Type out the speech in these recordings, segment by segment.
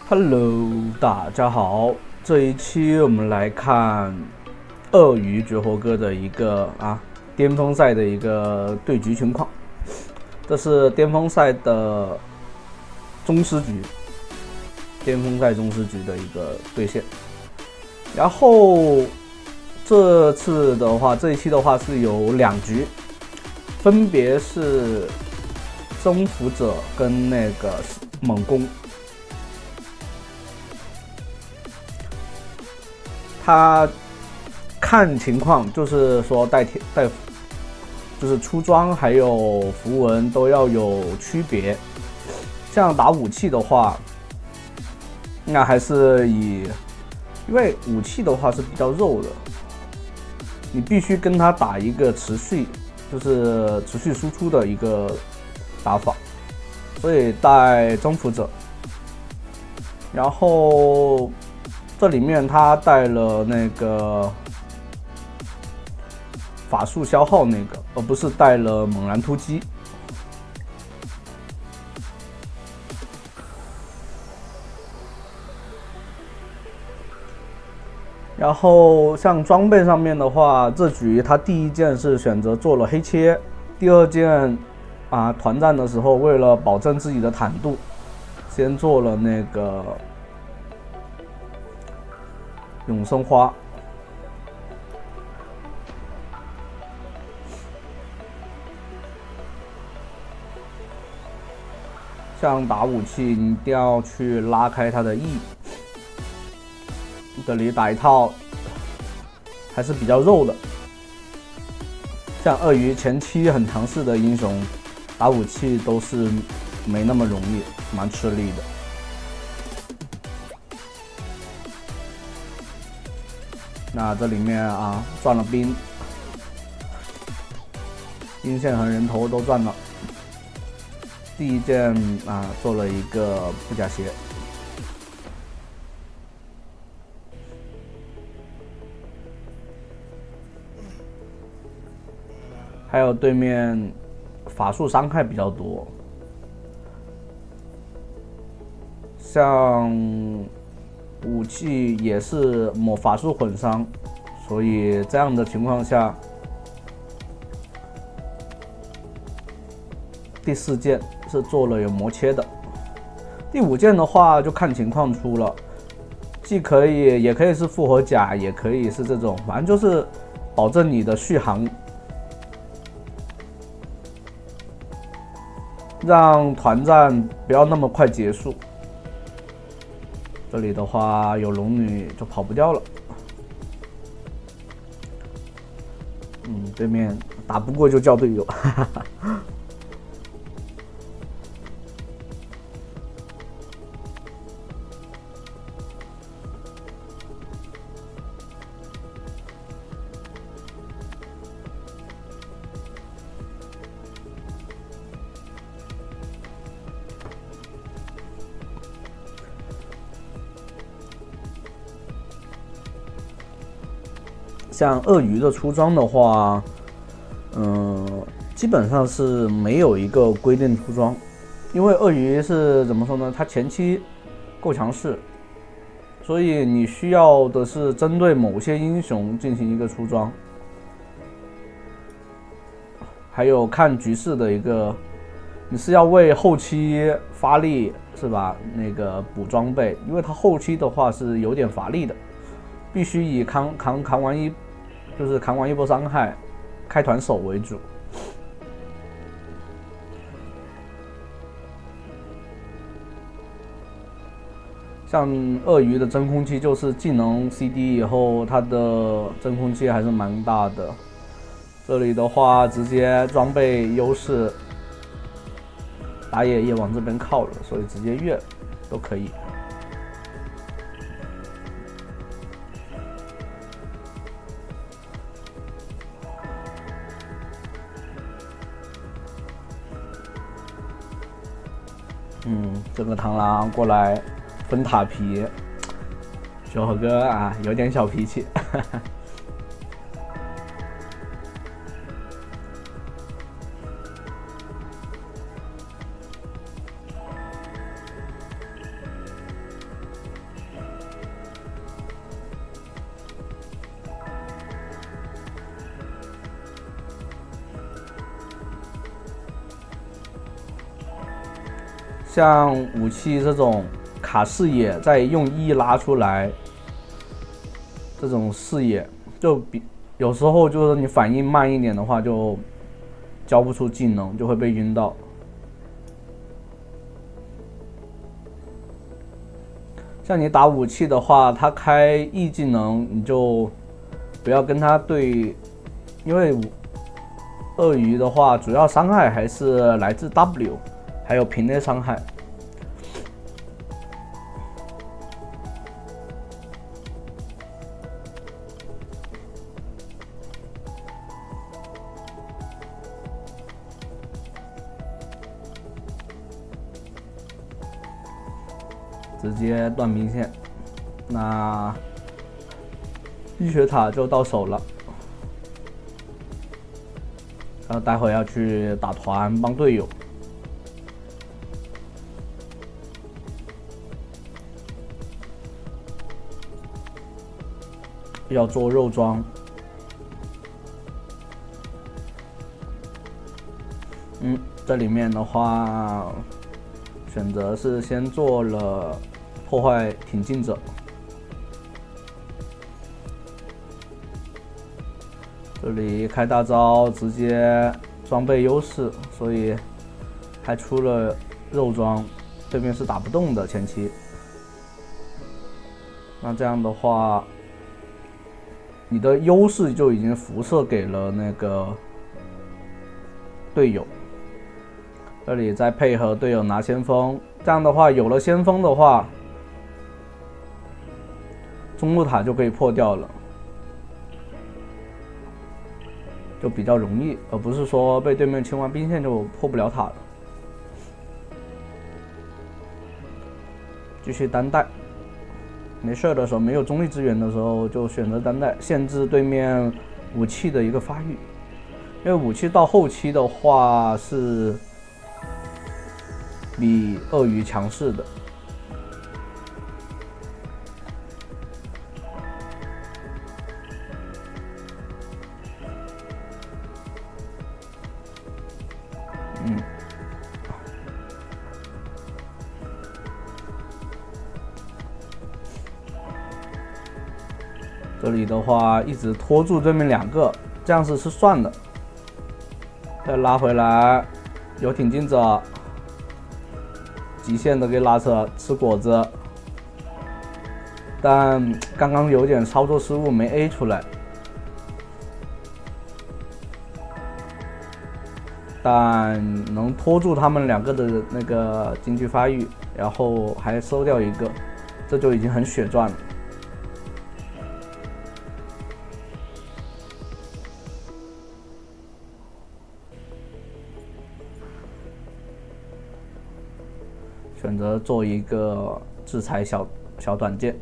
Hello，大家好，这一期我们来看鳄鱼绝活哥的一个巅峰赛的一个对局情况。这是巅峰赛的宗师局，巅峰赛宗师局的一个对线。然后这一期的话是有两局，分别是征服者跟那个猛攻。他看情况，就是说就是出装还有符文都要有区别。像打武器的话，那还是因为武器的话是比较肉的，你必须跟他打一个持续输出的一个打法，所以带征服者，然后这里面他带了那个法术消耗那个，而不是带了猛然突击。然后像装备上面的话，这局他第一件是选择做了黑切，第二件团战的时候为了保证自己的坦度，先做了那个永生花。像打武器，你一定要去拉开它的 E。这里打一套还是比较肉的。像鳄鱼前期很强势的英雄，打武器都是没那么容易，蛮吃力的。那这里面赚了兵线和人头都赚了。第一件做了一个布甲鞋，还有对面法术伤害比较多，像武器也是抹法术混伤，所以这样的情况下，第四件是做了有魔切的，第五件的话就看情况出了，也可以是复活甲，也可以是这种，反正就是保证你的续航，让团战不要那么快结束。这里的话有龙女就跑不掉了。对面打不过就叫队友。像鳄鱼的出装的话，基本上是没有一个规定出装，因为鳄鱼是怎么说呢？它前期够强势，所以你需要的是针对某些英雄进行一个出装，还有看局势的一个，你是要为后期发力是吧？那个补装备，因为它后期的话是有点乏力的，必须以扛完一波伤害，开团手为主。像鳄鱼的真空期就是技能 CD 以后，它的真空期还是蛮大的。这里的话，直接装备优势，打野也往这边靠了，所以直接越都可以。这个螳螂过来分塔皮，小伙哥有点小脾气。像武器这种卡视野，再用E拉出来，这种视野就有时候就是你反应慢一点的话，就交不出技能，就会被晕到。像你打武器的话，他开 E 技能，你就不要跟他对，因为鳄鱼的话，主要伤害还是来自 W， 还有平内伤害。直接断兵线，那医学塔就到手了。然后待会要去打团帮队友，要做肉装。这里面的话，选择是先做了破坏挺进者。这里开大招直接装备优势，所以还出了肉装，对面是打不动的前期。那这样的话，你的优势就已经辐射给了那个队友。这里再配合队友拿先锋，这样的话有了先锋的话，中路塔就可以破掉了。就比较容易，而不是说被对面清完兵线就破不了塔了。继续单带，没事的时候，没有中立支援的时候，就选择单带，限制对面武器的一个发育。因为武器到后期的话是比鳄鱼强势的。这里的话一直拖住对面两个，这样子是算的。再拉回来，有挺进者，极限的给拉扯，吃果子。但刚刚有点操作失误，没 A 出来。但能拖住他们两个的那个经济发育，然后还收掉一个，这就已经很血赚了。选择做一个制裁小短剑。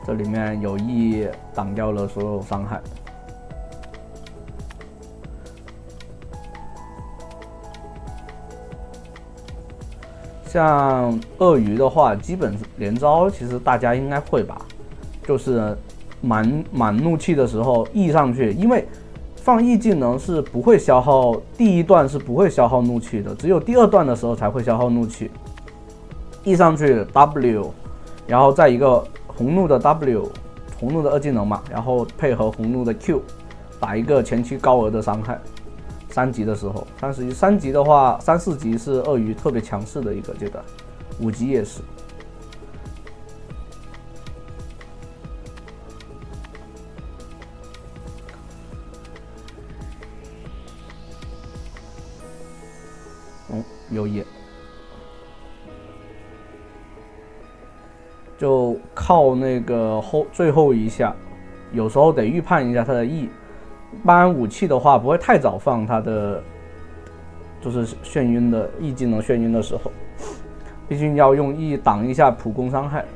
这里面有意挡掉了所有伤害。像鳄鱼的话，基本连招其实大家应该会吧，就是满怒气的时候 E 上去，因为放 E 技能是不会消耗，第一段是不会消耗怒气的，只有第二段的时候才会消耗怒气。E 上去 W， 然后再一个红怒的 W， 红怒的二技能嘛，然后配合红怒的 Q， 打一个前期高额的伤害。3级的时候，3级的话，3、4级是鳄鱼特别强势的一个阶段，5级也是。有野，就靠那个最后一下，有时候得预判一下他的 E。一般武器的话不会太早放它的，就是眩晕的 E 技能眩晕的时候，毕竟要用 E 挡一下普攻伤害。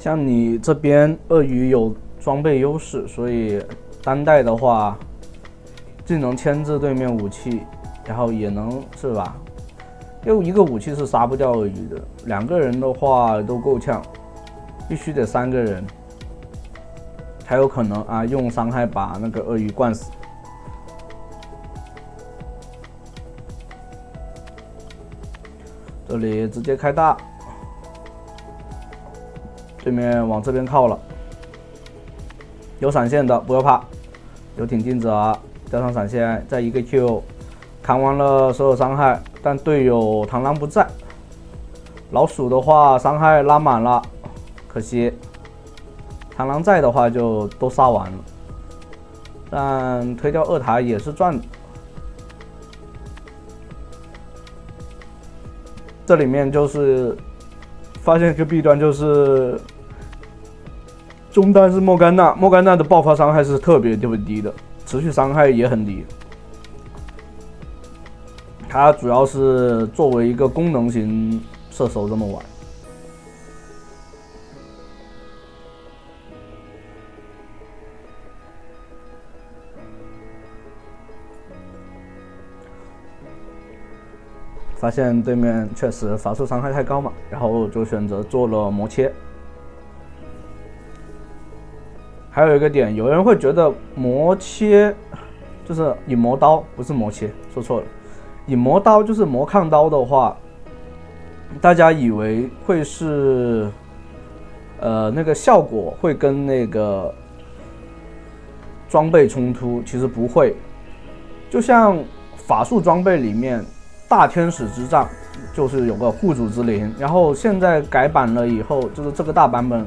像你这边鳄鱼有装备优势，所以单带的话，既能牵制对面武器，然后也能是吧？就一个武器是杀不掉鳄鱼的，两个人的话都够呛，必须得3个人才有可能啊用伤害把那个鳄鱼灌死。这里直接开大。对面往这边靠了，有闪现的不要怕，有挺进者加上闪现，再一个 Q， 砍完了所有伤害，但队友螳螂不在，老鼠的话伤害拉满了，可惜螳螂在的话就都杀完了，但推掉2塔也是赚的。这里面就是发现一个弊端，就是中单是莫甘娜，莫甘娜的爆发伤害是特别低的，持续伤害也很低。它主要是作为一个功能型射手这么玩。发现对面确实法术伤害太高嘛，然后就选择做了魔切。还有一个点，有人会觉得魔切就是引魔刀，不是魔切，说错了。引魔刀就是魔抗刀的话，大家以为会是那个效果会跟那个装备冲突，其实不会。就像法术装备里面。大天使之杖就是有个护主之灵，然后现在改版了以后，就是这个大版本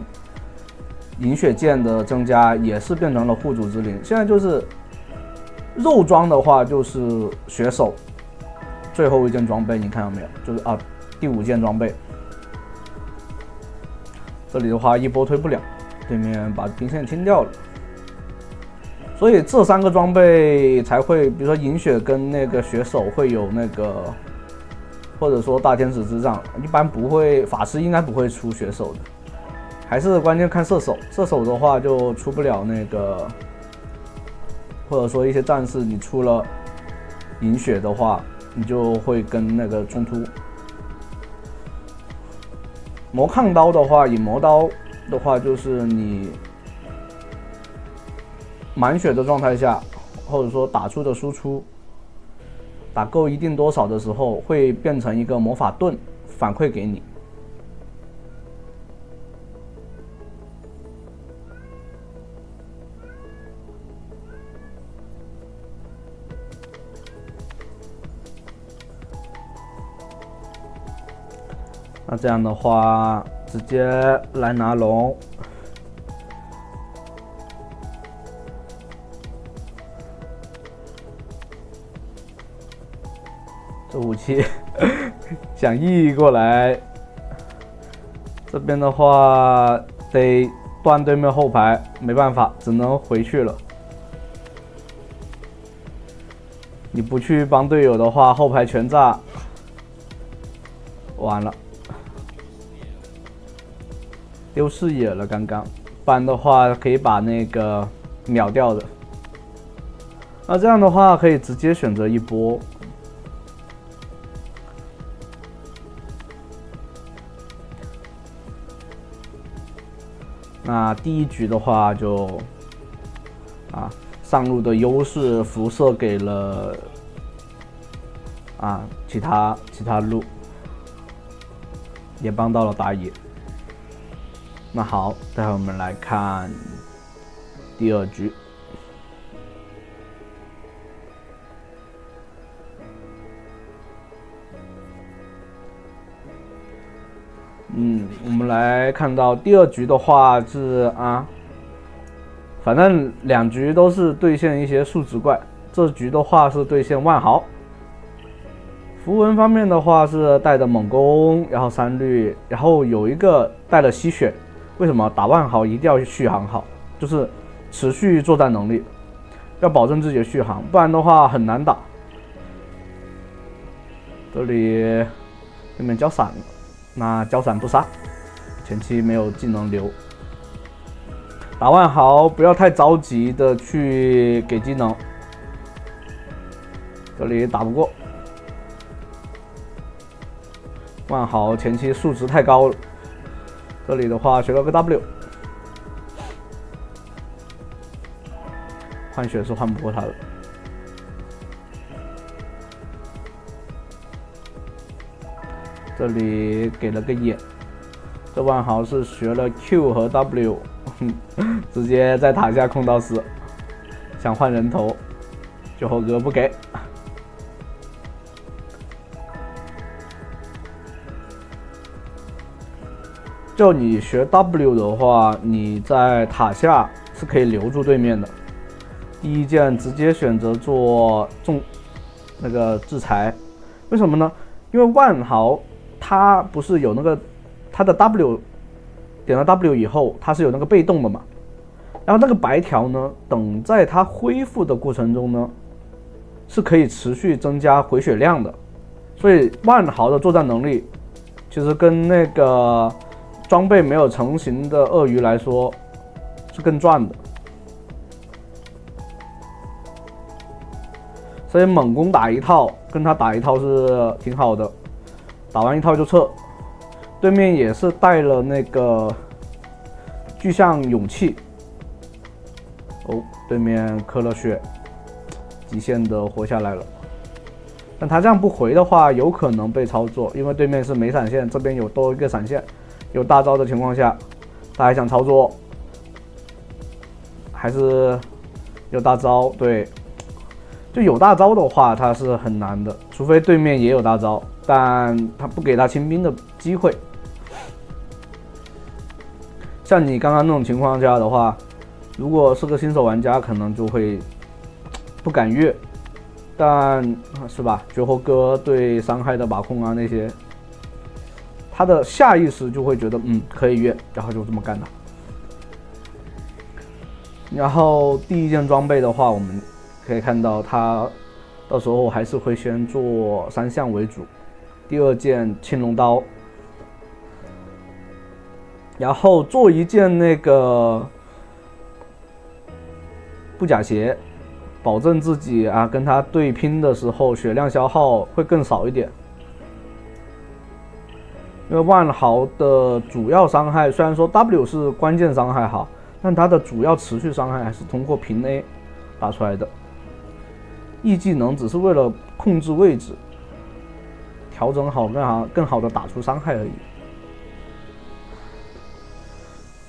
银血剑的增加也是变成了护主之灵。现在就是肉装的话就是血手最后一件装备，你看到没有？就是第5件装备。这里的话一波推不了，对面把兵线清掉了。所以这3个装备才会，比如说银血跟那个血手会有那个，或者说大天使之杖，一般不会，法师应该不会出血手的，还是关键看射手。射手的话就出不了那个，或者说一些战士你出了银血的话，你就会跟那个冲突。魔抗刀的话，引魔刀的话就是你。满血的状态下，或者说打出的输出打够一定多少的时候，会变成一个魔法盾反馈给你。那这样的话，直接来拿龙。这武器想移过来，这边的话得断对面后排，没办法，只能回去了。你不去帮队友的话，后排全炸，完了，丢视野了刚刚，不然的话可以把那个秒掉的。那这样的话可以直接选择一波。那第一局的话就上路的优势辐射给了其他路，也帮到了打野。那好，待会我们来看第2局。我们来看到第2局的话是反正2局都是对线一些数值怪，这局的话是对线万豪。符文方面的话是带的猛攻，然后3绿，然后有一个带了吸血。为什么打万豪一定要续航好？就是持续作战能力，要保证自己的续航，不然的话很难打。这里对面交闪了。那交闪不杀，前期没有技能留，打万豪不要太着急的去给技能，这里打不过。万豪前期数值太高了，这里的话学了个 W， 换血是换不过他的。这里给了个眼，这万豪是学了 Q 和 W， 直接在塔下控到死，想换人头，酒后哥不给。就你学 W 的话，你在塔下是可以留住对面的。第一件直接选择做那个制裁，为什么呢？因为万豪它不是有那个它的 W 点了 W 以后，它是有那个被动的嘛。然后那个白条呢，等在它恢复的过程中呢，是可以持续增加回血量的。所以万豪的作战能力其实跟那个装备没有成型的鳄鱼来说是更赚的，所以猛攻打一套跟他打一套是挺好的，打完一套就撤。对面也是带了那个巨象勇气，对面磕了血，极限的活下来了。但他这样不回的话，有可能被操作，因为对面是没闪现，这边有多一个闪现。有大招的情况下，他还想操作，还是有大招？对，就有大招的话，他是很难的，除非对面也有大招，但他不给他清兵的机会。像你刚刚那种情况下的话，如果是个新手玩家，可能就会不敢越，但是吧，绝活哥对伤害的把控啊那些。他的下意识就会觉得可以越，然后就这么干的。然后第一件装备的话，我们可以看到他到时候还是会先做3项为主，第二件青龙刀，然后做一件那个布甲鞋，保证自己跟他对拼的时候血量消耗会更少一点。因为万豪的主要伤害虽然说 W 是关键伤害哈，但它的主要持续伤害还是通过平 A 打出来的。E 技能只是为了控制位置，调整好更好的打出伤害而已。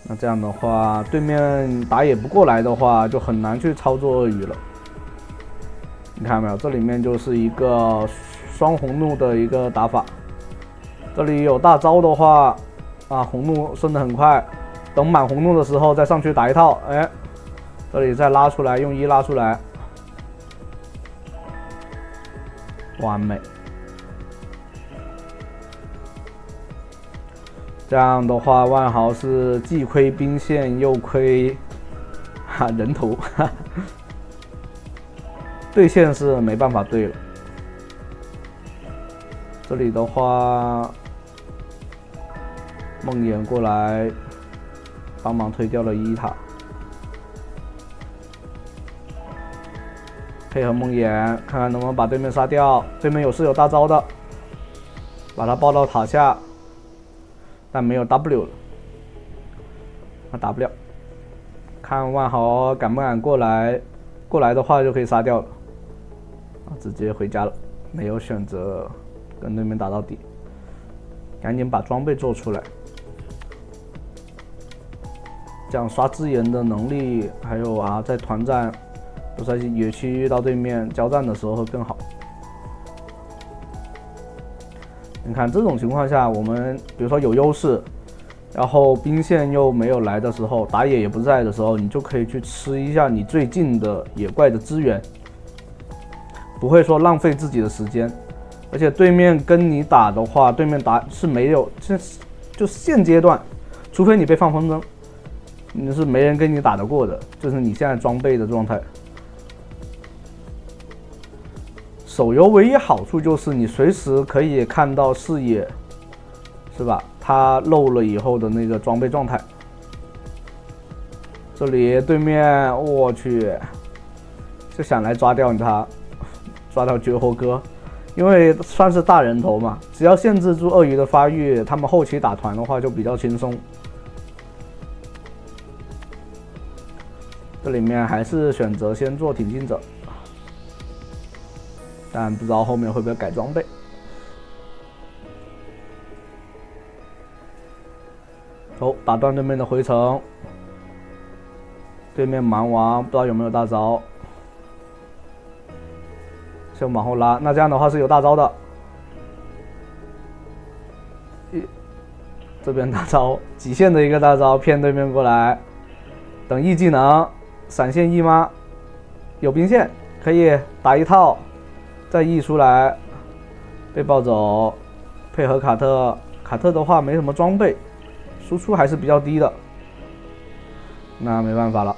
那这样的话，对面打野不过来的话，就很难去操作鳄鱼了。你看到没有？这里面就是一个双红怒的一个打法。这里有大招的话，红怒升得很快，等满红怒的时候再上去打一套，这里再拉出来，用1拉出来，完美。这样的话，万豪是既亏兵线又亏人头，对线是没办法对了。这里的话，梦魇过来帮忙推掉了1塔，配合梦魇看看能不能把对面杀掉。对面有大招的，把他抱到塔下，但没有 W 了，他打不了。看万豪敢不敢过来，过来的话就可以杀掉了，直接回家了，没有选择跟对面打到底，赶紧把装备做出来。这样刷资源的能力，还有在团战，都在野区遇到对面交战的时候会更好。你看这种情况下，我们比如说有优势，然后兵线又没有来的时候，打野也不在的时候，你就可以去吃一下你最近的野怪的资源，不会说浪费自己的时间。而且对面跟你打的话，对面打是没有，就现阶段，除非你被放风筝，你是没人跟你打得过的，就是你现在装备的状态。手游唯一好处就是你随时可以看到视野，是吧？它漏了以后的那个装备状态。这里对面，我去，就想来抓掉他，抓掉绝活哥，因为算是大人头嘛，只要限制住鳄鱼的发育，他们后期打团的话就比较轻松。这里面还是选择先做挺进者，但不知道后面会不会改装备。哦，打断对面的回城。对面蛮王不知道有没有大招，先往后拉。那这样的话是有大招的。这边大招极限的一个大招骗对面过来，等 E 技能闪现 E 吗？有兵线可以打一套，再 E 出来被抱走，配合卡特。卡特的话没什么装备，输出还是比较低的。那没办法了，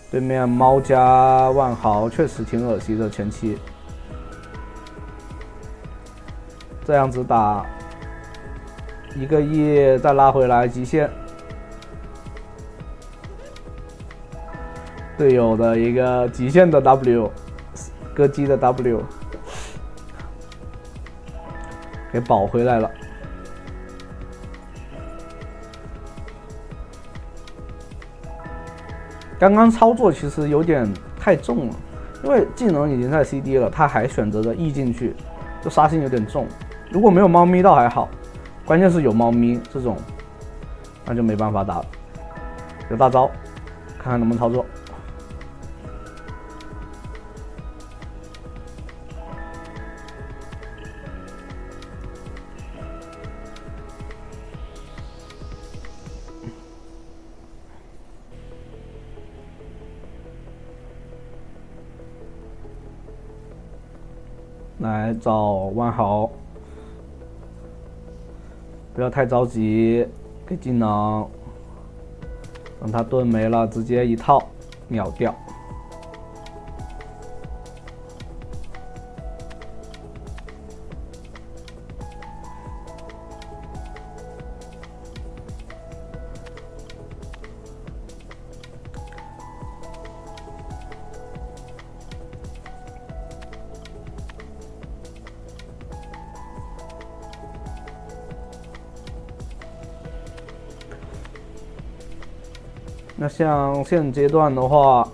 对面猫加万豪确实挺恶心的前期，这样子打一个E再拉回来极限，队友的一个极限的 W， 歌姬的 W 给保回来了。刚刚操作其实有点太重了，因为技能已经在 CD 了，他还选择着 E 进去，就杀心有点重。如果没有猫咪倒还好，关键是有猫咪这种，那就没办法打了。有大招，看看能不能操作。来找万豪，不要太着急，给技能，等他盾没了，直接一套秒掉。那像现阶段的话，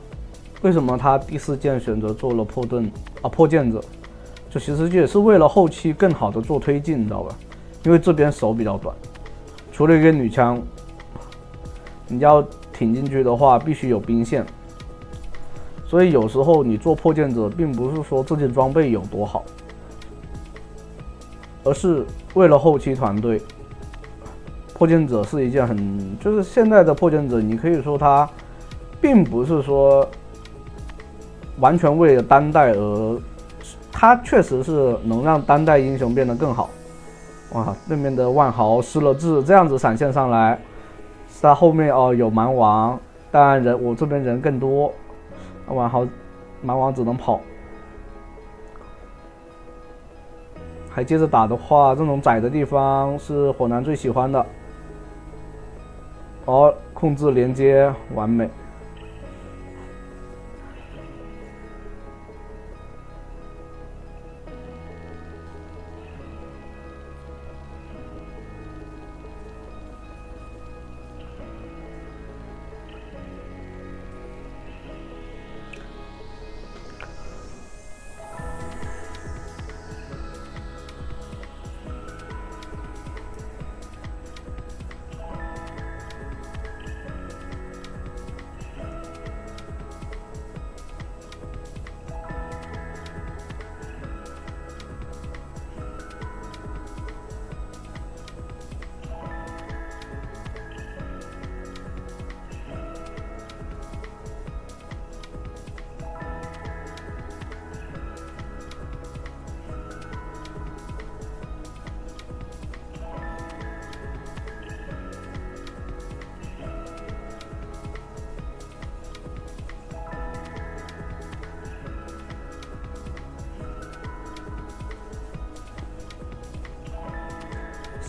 为什么他第4件选择做了破剑者？就其实也是为了后期更好的做推进，你知道吧？因为这边手比较短，除了一个女枪，你要挺进去的话，必须有兵线。所以有时候你做破剑者，并不是说这件装备有多好，而是为了后期团队。破剑者是一件就是现在的破剑者，你可以说它并不是说完全为了单带而，它确实是能让单带英雄变得更好。哇，对面的万豪失了智，这样子闪现上来，他后面有蛮王，当然我这边人更多，蛮王只能跑。还接着打的话，这种窄的地方是火男最喜欢的。控制连接完美。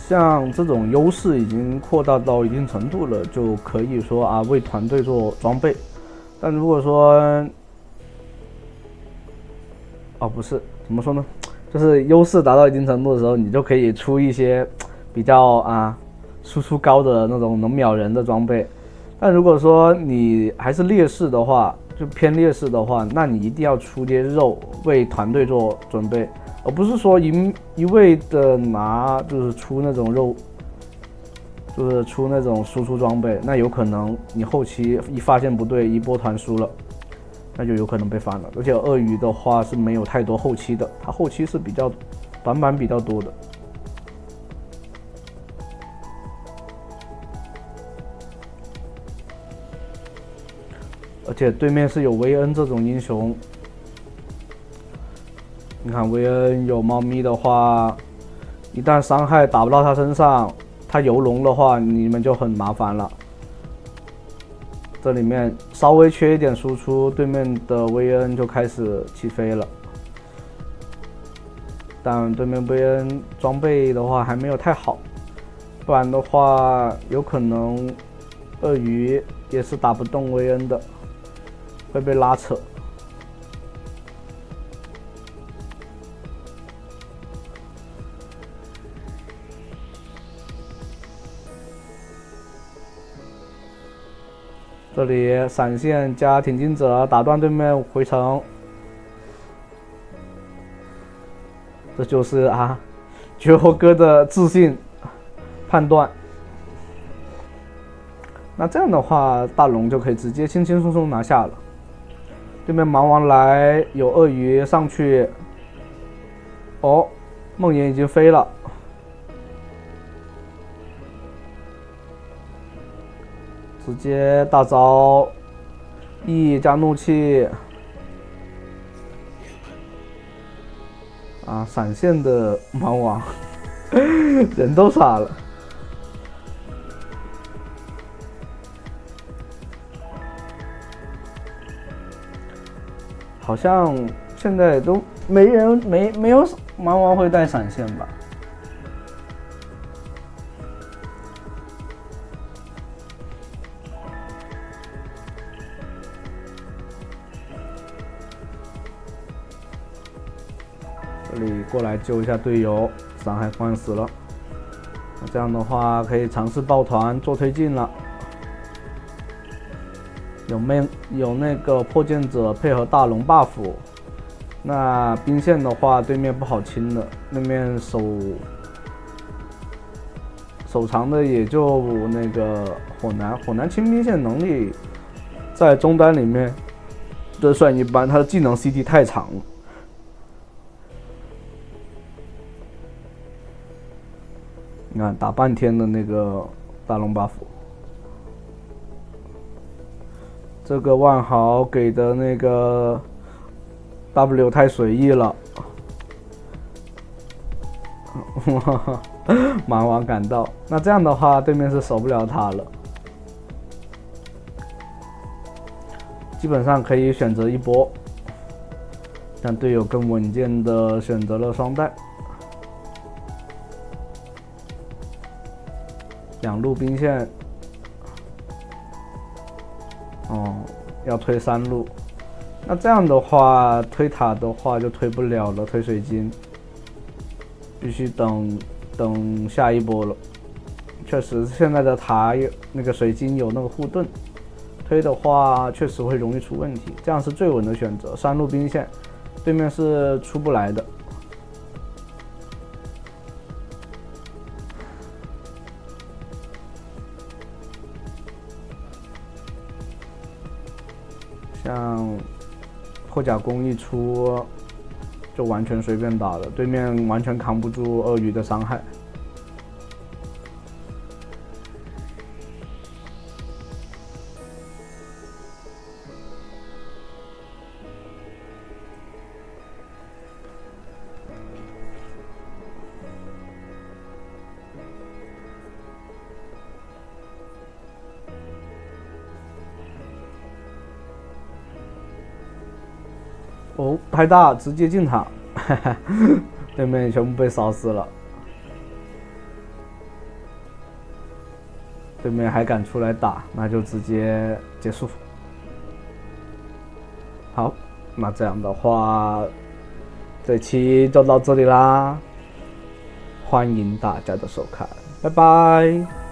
像这种优势已经扩大到一定程度了，就可以说啊为团队做装备。但如果说，不是怎么说呢，就是优势达到一定程度的时候，你就可以出一些比较输出高的那种能秒人的装备。但如果说你还是劣势的话，就偏劣势的话，那你一定要出些肉为团队做准备，而不是说一味的就是出那种肉，就是出那种输出装备，那有可能你后期一发现不对，一波团输了，那就有可能被翻了。而且鳄鱼的话是没有太多后期的，它后期是比较短板比较多的。而且对面是有维恩这种英雄，你看维恩有猫咪的话，一旦伤害打不到他身上，他游龙的话，你们就很麻烦了。这里面稍微缺一点输出，对面的维恩就开始起飞了。但对面维恩装备的话还没有太好，不然的话有可能鳄鱼也是打不动维恩的。会被拉扯。这里闪现加挺进者打断对面回城，这就是绝活哥的自信判断。那这样的话，大龙就可以直接轻轻松松拿下了。对面蛮王来，有鳄鱼上去，梦魇已经飞了，直接大招，E 加怒气，闪现的蛮王，人都傻了。好像现在都没有蛮王会带闪现吧？这里过来救一下队友，伤害换死了。那这样的话可以尝试抱团做推进了。有那个破剑者配合大龙 buff， 那兵线的话对面不好清的，对面手长的也就那个火男清兵线能力在中单里面都算一般，他的技能 CD 太长了。你看打半天的那个大龙 buff。这个万豪给的那个 W 太随意了，蛮王赶到，那这样的话对面是守不了他了，基本上可以选择一波，让队友更稳健的选择了双带，两路兵线。要推3路，那这样的话推塔的话就推不了了，推水晶必须等下一波了。确实现在的塔那个水晶有那个护盾，推的话确实会容易出问题，这样是最稳的选择。3路兵线对面是出不来的。像破甲弓一出，就完全随便打了，对面完全扛不住鳄鱼的伤害。太大，直接进塔，对面全部被扫死了。对面还敢出来打，那就直接结束。好，那这样的话，这期就到这里啦，欢迎大家的收看，拜拜。